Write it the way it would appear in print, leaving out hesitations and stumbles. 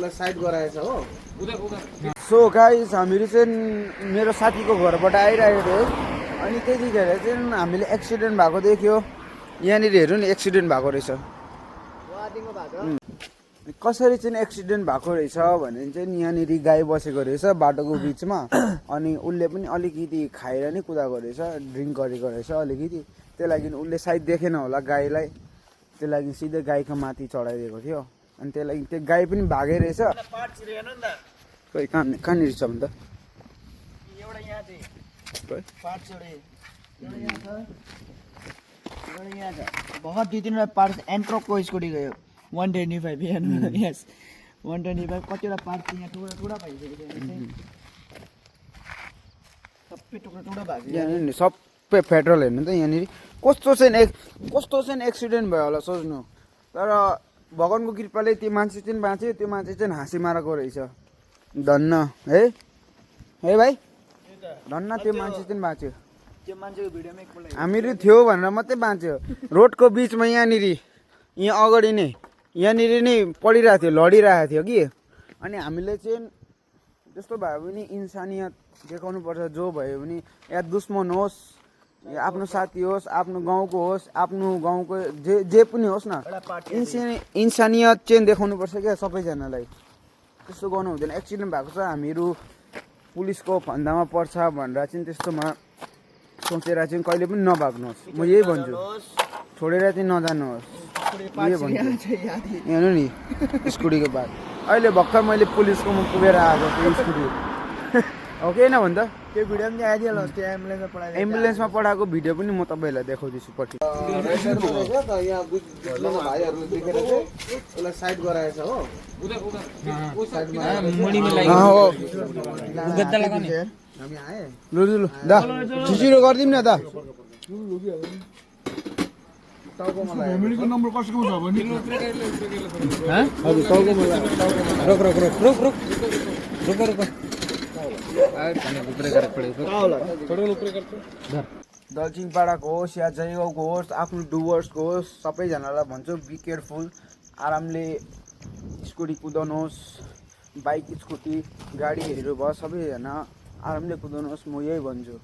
उसलाई साइड गराएछ हो। So guys हामीहरू चाहिँ मेरो साथीको घरबाट आइरहेको थियो अनि त्यतिखेर चाहिँ हामीले एक्सिडेन्ट भएको देख्यो। यहाँनिर हेर्नु नि एक्सिडेन्ट भएको रहेछ। कसरी चाहिँ एक्सिडेन्ट भएको रहेछ भने चाहिँ यहाँनिर गाई बसेको रहेछ बाटोको बिचमा अनि उसले पनि अलिकति खाएर नै कुदाएको रहेछ, ड्रिङ्क गरेको रहेछ अलिकति। त्यही लागि उसले सायद देखेन होला गाईलाई, त्यही लागि सिधै गाईको माथि चढाइदिएको थियो अनि त्यही लागि त्यो गाई पनि भागै रहेछ। खोइ कहाँनिर छ भने त बहुत 2-3 पार्ट एन्ट्रोकको स्कुटी गयो 125 यस 125 कतिवटा पार्ट यहाँ टुक्रा टुक्रा भइसक्यो सबै टुक्रा टुक्रा भएको यहाँनिर सबै पेट्रोल हेर्नु त यहाँनिर कस्तो चाहिँ एक्सिडेन्ट भयो होला सोच्नु। तर भगवानको कृपाले त्यो मान्छे चाहिँ बाँच्यो, त्यो मान्छे चाहिँ हाँसी मारेको रहेछ। धन्न है भाइ, धन्न त्यो मान्छे चाहिँ बाँच्यो। त्यो मान्छेको भिडियोमा एकपल्ट हामीहरू थियो भनेर मात्रै बाँच्यो। रोडको बिचमा यहाँनिर यहाँ अगाडि नै यहाँनिर नै पडिरहेको थियो, लडिरहेको थियो कि। अनि हामीले चाहिँ त्यस्तो भयो भने इन्सानियत देखाउनु पर्छ। जो भयो भने या दुश्मन होस् या आफ्नो साथी होस्, आफ्नो गाउँको होस्, आफ्नो गाउँको जे पनि होस् न, इन्सानियत चाहिँ देखाउनु पर्छ क्या सबैजनालाई। त्यस्तो गर्नु हुँदैन। एक्सिडेन्ट भएको छ हामीहरू पुलिसको फन्दामा पर्छ भनेर चाहिँ त्यस्तोमा सोचेर चाहिँ कहिले पनि नभाग्नुहोस्। म यही भन्छु, छोडेर चाहिँ नजानुहोस्। यही भन्छु। हेर्नु नि स्कुटीको बात। अहिले भर्खर मैले पुलिसकोमा पुगेर आएको त्यो स्कुटी हो कि होइन भन् त। त्यो भिडियो पनि आइदिहाल्नुहोस्। त्यो एम्बुलेन्समा पठाएको भिडियो पनि म तपाईँहरूलाई देखाउँदैछु पछि। यहाँ भाइहरूले देखेर चाहिँ उसलाई साइड गराएछ हो। हामी आए लु दा छिचिरो गरिदिउँ न दा। फ्यामिलीको नम्बर कसको छ भने हजुर टाउकोमा रुक दलसिङपाडाको होस् या जयगाउँको होस्, आफ्नो डुवर्सको होस्, सबैजनालाई भन्छु बी केयरफुल। आरामले स्कुटी कुदाउनुहोस्, बाइक स्कुटी गाडीहरू भयो सबैजना आरामले कुदाउनुहोस्। म यही भन्छु।